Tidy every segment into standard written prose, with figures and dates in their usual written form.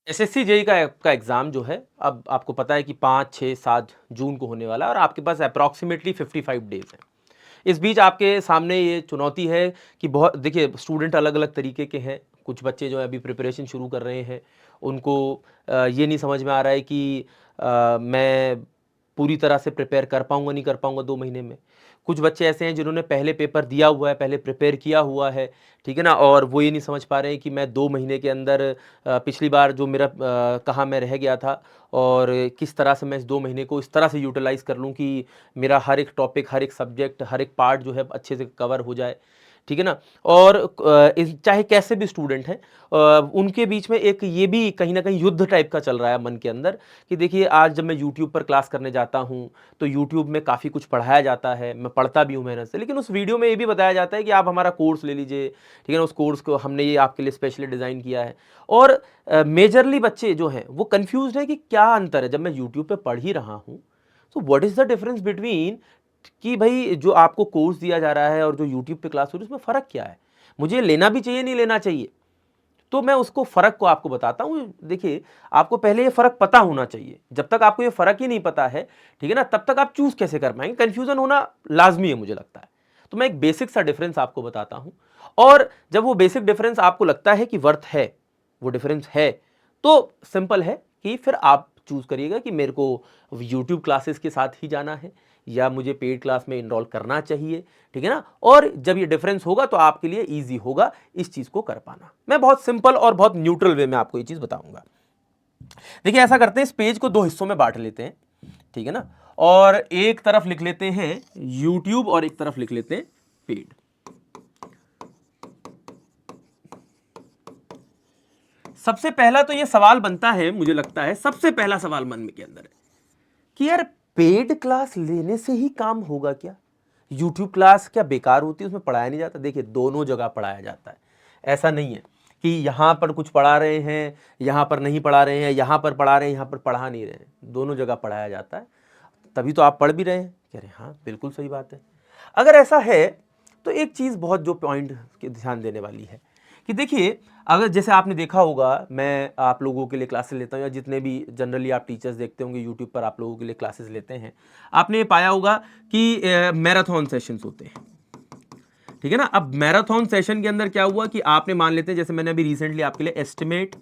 SSC JE का exam जो है, अब आपको पता है कि 5, 6, 7 जून को होने वाला है और आपके पास अप्रॉक्सिमेटली 55 डेज़ हैं। इस बीच आपके सामने ये चुनौती है कि बहुत देखिए स्टूडेंट अलग-अलग तरीके के हैं। कुछ बच्चे जो है अभी प्रिपरेशन शुरू कर रहे हैं, उनको ये नहीं समझ में आ रहा है कि मैं पूरी तरह से प्रिपेयर कर पाऊँगा, नहीं कर पाऊँगा 2 महीने में। कुछ बच्चे ऐसे हैं जिन्होंने पहले पेपर दिया हुआ है, पहले प्रिपेयर किया हुआ है, ठीक है ना? और वो ये नहीं समझ पा रहे हैं कि मैं 2 महीने के अंदर पिछली बार जो मेरा कहाँ मैं रह गया था और किस तरह से मैं इस 2 महीने को इस तरह से यूटिलाइज़ कर लूँ कि मेरा हर एक टॉपिक, हर एक सब्जेक्ट, हर एक पार्ट जो है अच्छे से कवर हो जाए, ठीक है ना? और चाहे कैसे भी स्टूडेंट हैं, उनके बीच में एक ये भी कहीं न कहीं युद्ध टाइप का चल रहा है मन के अंदर कि देखिए आज जब मैं यूट्यूब पर क्लास करने जाता हूँ, तो यूट्यूब में काफ़ी कुछ पढ़ाया जाता है, मैं पढ़ता भी हूँ मेहनत से, लेकिन उस वीडियो में ये भी बताया जाता है कि आप हमारा कोर्स ले लीजिए, ठीक है ना? उस कोर्स को हमने ये आपके लिए स्पेशली डिज़ाइन किया है और मेजरली बच्चे जो हैं, वो कन्फ्यूज़्ड है कि क्या अंतर है? जब मैं यूट्यूब पे पढ़ ही रहा हूँ, तो what is the difference between कि भई जो आपको कोर्स दिया जा रहा है और जो यूट्यूब पे क्लास हो रही है, उसमें फ़र्क क्या है? मुझे लेना भी चाहिए, नहीं लेना चाहिए? तो मैं उसको फ़र्क को आपको बताता हूँ। देखिए, आपको पहले ये फ़र्क पता होना चाहिए। जब तक आपको ये फ़र्क ही नहीं पता है, ठीक है ना? तब तक आप चूज़ कैसे कर पाएँगे? कन्फ्यूज़न होना लाज़मी है मुझे लगता है। तो मैं एक बेसिक सा डिफ़रेंस आपको बताता हूँ और जब वो बेसिक डिफ़रेंस आपको लगता है कि वर्थ है, वो डिफ़रेंस है, तो सिंपल है कि फिर आप चूज़ करिएगा कि मेरे को यूट्यूब क्लासेस के साथ ही जाना है या मुझे पेड क्लास में एनरोल करना चाहिए, ठीक है ना? और जब ये डिफरेंस होगा तो आपके लिए ईज़ी होगा इस चीज़ को कर पाना। मैं बहुत सिंपल और बहुत न्यूट्रल वे में आपको ये चीज़ बताऊँगा। देखिए ऐसा करते हैं, इस पेज को 2 हिस्सों में बाँट लेते हैं, ठीक है ना? और एक तरफ लिख लेते हैं यूट्यूब और एक तरफ लिख लेते हैं पेड। सबसे पहला तो ये सवाल बनता है, मुझे लगता है सबसे पहला सवाल मन में के अंदर है कि यार पेड क्लास लेने से ही काम होगा क्या? यूट्यूब क्लास क्या बेकार होती है, उसमें पढ़ाया नहीं जाता? देखिए दोनों जगह पढ़ाया जाता है। ऐसा नहीं है कि यहाँ पर कुछ पढ़ा रहे हैं, यहाँ पर नहीं पढ़ा रहे हैं, यहाँ पर पढ़ा रहे हैं, यहाँ पर पढ़ा नहीं रहे हैं। दोनों जगह पढ़ाया जाता है। तभी तो आप पढ़ भी रहे हैं। कह रहे हैं हाँ, बिल्कुल सही बात है। अगर ऐसा है तो एक चीज़ बहुत जो पॉइंट की ध्यान देने वाली है कि देखिए, अगर जैसे आपने देखा होगा मैं आप लोगों के लिए क्लासेस लेता हूँ या जितने भी जनरली आप टीचर्स देखते होंगे यूट्यूब पर आप लोगों के लिए क्लासेस लेते हैं, आपने ये पाया होगा कि मैराथन सेशंस होते हैं, ठीक है ना? अब मैराथन सेशन के अंदर क्या हुआ कि आपने मान लेते हैं, जैसे मैंने अभी रिसेंटली आपके लिए एस्टिमेट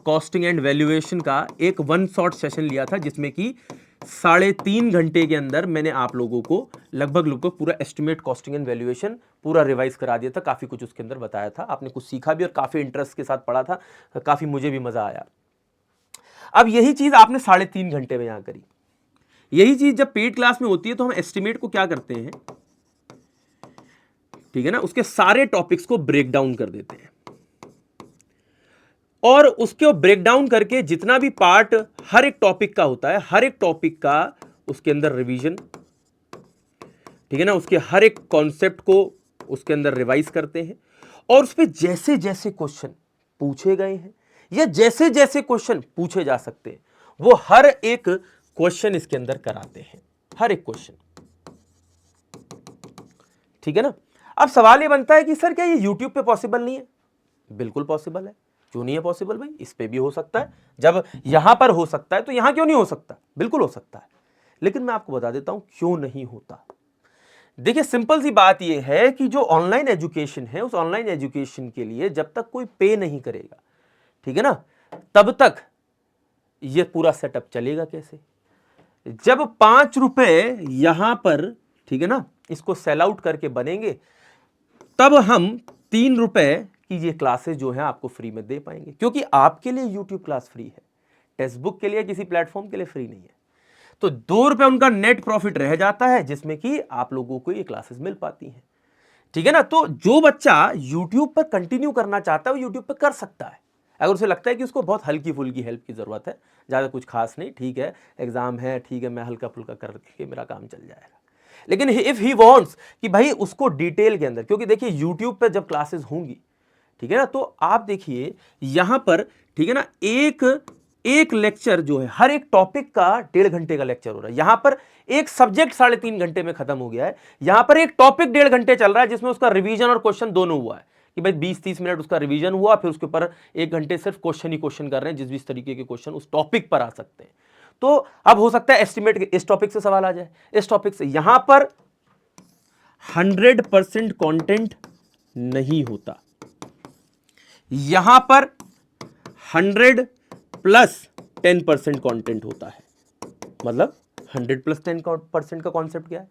कॉस्टिंग एंड वैल्यूएशन का एक वन शॉट सेशन लिया था, जिसमें कि 3.5 घंटे के अंदर मैंने आप लोगों को लगभग पूरा एस्टिमेट कॉस्टिंग एंड वैल्यूएशन पूरा रिवाइज करा दिया था। काफ़ी कुछ उसके अंदर बताया था, आपने कुछ सीखा भी और काफ़ी इंटरेस्ट के साथ पढ़ा था, काफ़ी मुझे भी मज़ा आया। अब यही चीज़ आपने 3.5 घंटे में यहाँ करी। यही चीज़ जब पेड क्लास में होती है तो हम एस्टिमेट को क्या करते हैं, ठीक है ना, उसके सारे टॉपिक्स को ब्रेक डाउन कर देते हैं और उसके ब्रेक डाउन करके जितना भी पार्ट हर एक टॉपिक का होता है, हर एक टॉपिक का उसके अंदर रिवीजन, ठीक है ना, उसके हर एक कॉन्सेप्ट को उसके अंदर रिवाइज करते हैं और उस पर जैसे जैसे क्वेश्चन पूछे गए हैं या जैसे जैसे क्वेश्चन पूछे जा सकते हैं, वो हर एक क्वेश्चन इसके अंदर कराते हैं, हर एक क्वेश्चन, ठीक है ना? अब सवाल ये बनता है कि सर क्या ये यूट्यूब पे पॉसिबल नहीं है? बिल्कुल पॉसिबल है। क्यों नहीं है पॉसिबल भाई? इस पे भी हो सकता है। जब यहां पर हो सकता है तो यहां क्यों नहीं हो सकता? बिल्कुल हो सकता है। लेकिन मैं आपको बता देता हूं क्यों नहीं होता। देखिए सिंपल सी बात यह है कि जो ऑनलाइन एजुकेशन है, उस ऑनलाइन एजुकेशन के लिए जब तक कोई पे नहीं करेगा, ठीक है ना, तब तक यह पूरा सेटअप चलेगा कैसे? जब 5 रुपए यहां पर, ठीक है ना, इसको सेल आउट करके बनेंगे, तब हम 3 रुपए की ये क्लासेस जो है आपको फ्री में दे पाएंगे, क्योंकि आपके लिए यूट्यूब क्लास फ्री है, टेक्स्ट बुक के लिए किसी प्लेटफॉर्म के लिए फ्री नहीं है। तो 2 रुपए उनका नेट प्रॉफिट रह जाता है, जिसमें कि आप लोगों को ये क्लासेस मिल पाती हैं, ठीक है ना? तो जो बच्चा यूट्यूब पर कंटिन्यू करना चाहता है वो यूट्यूब पर कर सकता है, अगर उसे लगता है कि उसको बहुत हल्की फुल्की हेल्प की जरूरत है, ज्यादा कुछ खास नहीं, ठीक है एग्जाम है, ठीक है मैं हल्का फुल्का करके मेरा काम चल जाएगा। लेकिन इफ ही वांट्स कि भाई उसको डिटेल के अंदर, क्योंकि देखिए यूट्यूब पर जब क्लासेस होंगी, ठीक है ना, तो आप देखिए यहां पर, ठीक है ना, एक एक लेक्चर जो है हर एक टॉपिक का 1.5 घंटे का लेक्चर हो रहा है। यहां पर एक सब्जेक्ट 3.5 घंटे में खत्म हो गया है, यहां पर एक टॉपिक 1.5 घंटे चल रहा है जिसमें उसका रिवीजन और क्वेश्चन दोनों हुआ है, कि भाई 20-30 मिनट उसका रिवीजन हुआ, फिर उसके ऊपर 1 घंटे सिर्फ क्वेश्चन ही क्वेश्चन कर रहे हैं, जिस तरीके के क्वेश्चन उस टॉपिक पर आ सकते हैं। तो अब हो सकता है एस्टिमेट इस टॉपिक से सवाल आ जाए, इस टॉपिक से। यहां पर 100% कंटेंट नहीं होता, यहां पर 100 प्लस 10% कंटेंट होता है। मतलब 100 प्लस 10% का कॉन्सेप्ट क्या है?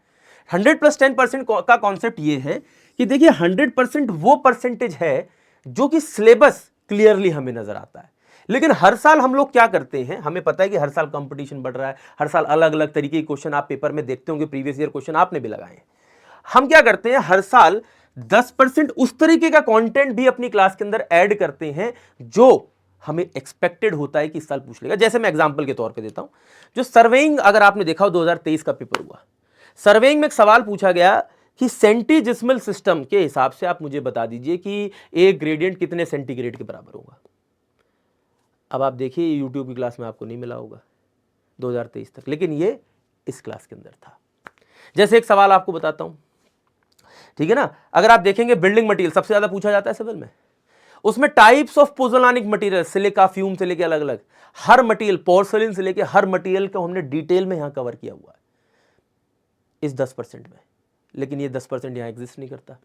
100 प्लस 10% का कॉन्सेप्ट ये है कि देखिए 100% वो परसेंटेज है जो कि सिलेबस क्लियरली हमें नजर आता है। लेकिन हर साल हम लोग क्या करते हैं, हमें पता है कि हर साल कंपटीशन बढ़ रहा है, हर साल अलग अलग तरीके के क्वेश्चन आप पेपर में देखते होंगे, प्रीवियस ईयर क्वेश्चन आपने भी लगाए हैं। हम क्या करते हैं, हर साल 10% उस तरीके का कंटेंट भी अपनी क्लास के अंदर ऐड करते हैं जो हमें एक्सपेक्टेड होता है कि इस साल पूछ लेगा। जैसे मैं एग्जांपल के तौर पे देता हूं, जो सर्वेइंग, अगर आपने देखा हो 2023 का पेपर हुआ, सर्वेइंग में एक सवाल पूछा गया कि सेंटीजिस्मल सिस्टम के हिसाब से आप मुझे बता दीजिए कि एक ग्रेडियंट कितने सेंटीग्रेड के बराबर होगा। अब आप देखिए यूट्यूब की क्लास में आपको नहीं मिला होगा 2023 तक, लेकिन ये इस क्लास के अंदर था। जैसे एक सवाल आपको बताता हूं, ठीक है ना, अगर आप देखेंगे बिल्डिंग मटेरियल सबसे ज्यादा पूछा जाता है सिविल में, उसमें types of पोजोलानिक material, silica, fume से लेके अलग अलग हर मटेरियल, पोर्सलिन से लेके हर मटेरियल को हमने डिटेल में यहां कवर किया हुआ है इस 10% में। लेकिन ये 10% यहां एग्जिस्ट नहीं करता,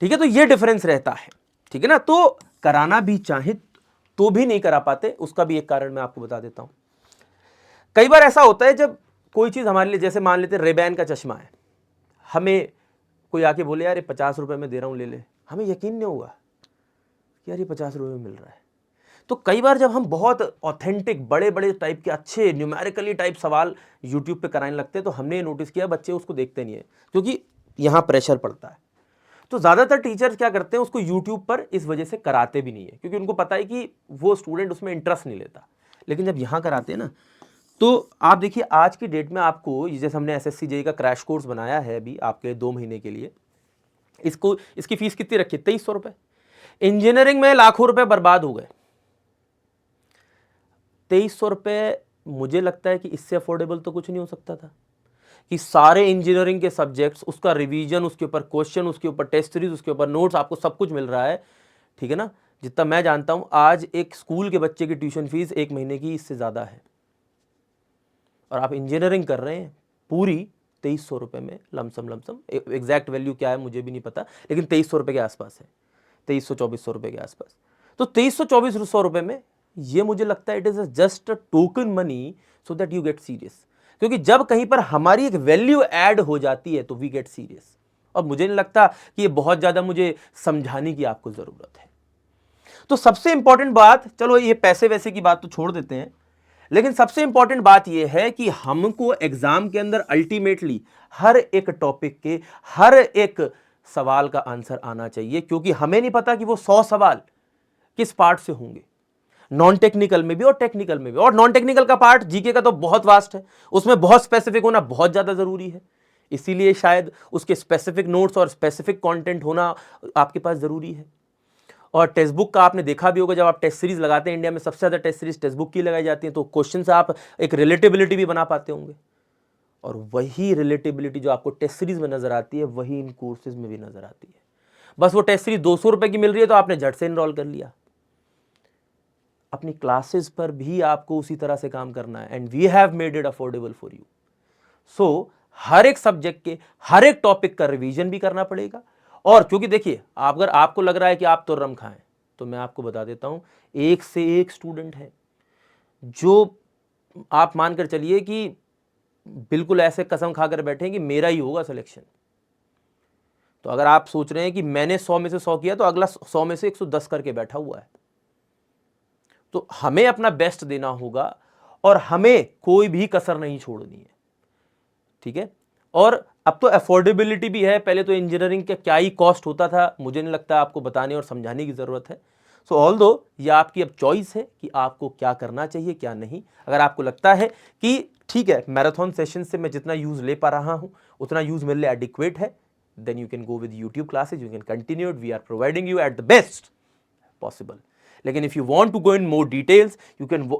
ठीक है। तो ये डिफरेंस रहता है, ठीक है ना। तो कराना भी चाहे तो भी नहीं करा पाते, उसका भी एक कारण मैं आपको बता देता हूं। कई बार ऐसा होता है जब कोई चीज हमारे लिए, जैसे मान लेते रेबैन का चश्मा है, हमें कोई आके बोले यार ये 50 रुपए में दे रहा हूं, ले ले, हमें यकीन नहीं होगा कि यार ये 50 रुपए में मिल रहा है। तो कई बार जब हम बहुत ऑथेंटिक बड़े बड़े टाइप के अच्छे न्यूमेरिकली टाइप सवाल यूट्यूब पे कराने लगते हैं, तो हमने ये नोटिस किया बच्चे उसको देखते नहीं है, क्योंकि यहाँ प्रेशर पड़ता है। तो ज़्यादातर टीचर्स क्या करते हैं, उसको यूट्यूब पर इस वजह से कराते भी नहीं है, क्योंकि उनको पता है कि वो स्टूडेंट उसमें इंटरेस्ट नहीं लेता। लेकिन जब यहाँ कराते हैं ना, तो आप देखिए आज की डेट में आपको, जैसे हमने SSC JEE का क्रैश कोर्स बनाया है अभी आपके 2 महीने के लिए, इसकी फीस कितनी रखी? 2300 रुपये। इंजीनियरिंग में लाखों रुपए बर्बाद हो गए। 2300 रुपये, मुझे लगता है कि इससे अफोर्डेबल तो कुछ नहीं हो सकता था कि सारे इंजीनियरिंग के सब्जेक्ट्स, उसका रिवीजन, उसके ऊपर क्वेश्चन, उसके ऊपर टेस्ट सीरीज, उसके ऊपर नोट्स, आपको सब कुछ मिल रहा है, ठीक है ना। जितना मैं जानता हूं आज एक स्कूल के बच्चे की ट्यूशन फीस 1 महीने की इससे ज़्यादा है, और आप इंजीनियरिंग कर रहे हैं पूरी 2300 रुपये में, लमसम एग्जैक्ट वैल्यू क्या है मुझे भी नहीं पता, लेकिन 2300 रुपये के आसपास है, 2300-2400 रुपये के आसपास। तो 2300-2400 रुपये में ये मुझे लगता है it is just a token money so that you get serious, क्योंकि जब कहीं पर हमारी एक वैल्यू ऐड हो जाती है तो वी गेट सीरियस। और मुझे नहीं लगता कि ये बहुत ज़्यादा मुझे समझाने की आपको ज़रूरत है। तो सबसे इंपॉर्टेंट बात, चलो ये पैसे वैसे की बात तो छोड़ देते हैं, लेकिन सबसे इंपॉर्टेंट बात यह है कि हमको एग्जाम के अंदर अल्टीमेटली हर एक टॉपिक के हर एक सवाल का आंसर आना चाहिए, क्योंकि हमें नहीं पता कि वो 100 सवाल किस पार्ट से होंगे, नॉन टेक्निकल में भी और टेक्निकल में भी। और नॉन टेक्निकल का पार्ट जीके का तो बहुत वास्ट है, उसमें बहुत स्पेसिफिक होना बहुत ज्यादा जरूरी है, इसीलिए शायद उसके स्पेसिफिक नोट्स और स्पेसिफिक कंटेंट होना आपके पास जरूरी है। और टेक्स्ट बुक का आपने देखा भी होगा, जब आप टेस्ट सीरीज लगाते हैं, इंडिया में सबसे ज़्यादा टेस्ट सीरीज टेक्स्ट बुक की लगाई जाती है, तो क्वेश्चन से आप एक रिलेटेबिलिटी भी बना पाते होंगे, और वही रिलेटेबिलिटी जो आपको टेस्ट सीरीज में नजर आती है वही इन कोर्सेज में भी नजर आती है। बस वो टेस्ट सीरीज 200 रुपये की मिल रही है तो आपने झट से इनरोल कर लिया। अपनी क्लासेस पर भी आपको उसी तरह से काम करना है, and we have made it affordable for you. So हर एक सब्जेक्ट के हर एक टॉपिक का रिवीजन भी करना पड़ेगा। और क्योंकि देखिए, अगर आपको लग रहा है कि आप तो रम खाएं, तो मैं आपको बता देता हूं, एक से एक स्टूडेंट है जो आप मानकर चलिए कि बिल्कुल ऐसे कसम खाकर बैठे कि मेरा ही होगा सिलेक्शन। तो अगर आप सोच रहे हैं कि मैंने 100 में से 100 किया, तो अगला 100 में से 110 करके बैठा हुआ है। तो हमें अपना बेस्ट देना होगा और हमें कोई भी कसर नहीं छोड़नी है, ठीक है। और अब तो अफोर्डेबिलिटी भी है, पहले तो इंजीनियरिंग का क्या ही कॉस्ट होता था, मुझे नहीं लगता आपको बताने और समझाने की ज़रूरत है। सो ऑल्दो ये आपकी अब चॉइस है कि आपको क्या करना चाहिए क्या नहीं। अगर आपको लगता है कि ठीक है, मैराथन सेशन से मैं जितना यूज़ ले पा रहा हूँ उतना यूज़ मेरे लिए एडिक्वेट है, then you can go with YouTube classes, you can continue it, we are providing you at the best possible. लेकिन if you want to go in more details,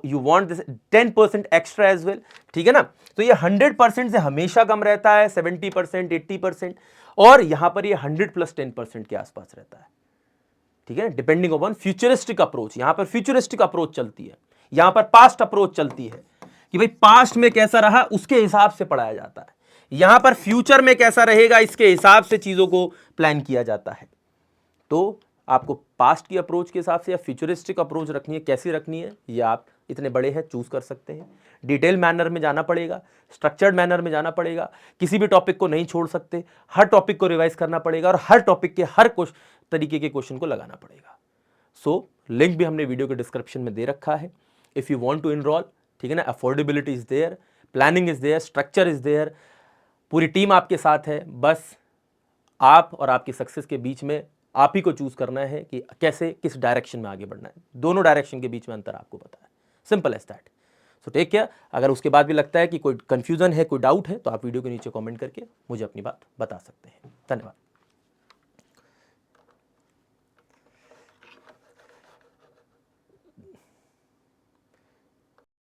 you want this 10% extra as well, ठीक है ना। तो ये 100% से हमेशा कम रहता है, 70%, 80%, और यहां पर ये 100 + 10% के आसपास रहता है। ठीक है, डिपेंडिंग अपॉन फ्यूचरिस्टिक अप्रोच। यहां पर फ्यूचरिस्टिक अप्रोच चलती है, यहां पर पास्ट अप्रोच चलती है कि भाई पास्ट में कैसा रहा उसके हिसाब से पढ़ाया जाता है, यहां पर फ्यूचर में कैसा रहेगा इसके हिसाब से चीजों को प्लान किया जाता है। तो आपको पास्ट की अप्रोच के हिसाब से या फ्यूचरिस्टिक अप्रोच रखनी है, कैसी रखनी है ये आप इतने बड़े हैं चूज कर सकते हैं। डिटेल मैनर में जाना पड़ेगा, स्ट्रक्चर्ड मैनर में जाना पड़ेगा, किसी भी टॉपिक को नहीं छोड़ सकते, हर टॉपिक को रिवाइज करना पड़ेगा और हर टॉपिक के हर तरीके के क्वेश्चन को लगाना पड़ेगा। सो लिंक भी हमने वीडियो के डिस्क्रिप्शन में दे रखा है। If you want to enroll, ठीक है ना, affordability is there, planning is there, structure is there, पूरी टीम आपके साथ है। बस आप और आपकी सक्सेस के बीच में आप ही को चूज करना है कि कैसे किस डायरेक्शन में आगे बढ़ना है। दोनों डायरेक्शन के बीच में अंतर आपको पता है, simple as that. So take care. अगर उसके बाद भी लगता है कि कोई कंफ्यूजन है, कोई डाउट है, तो आप वीडियो के नीचे कमेंट करके मुझे अपनी बात बता सकते हैं। धन्यवाद।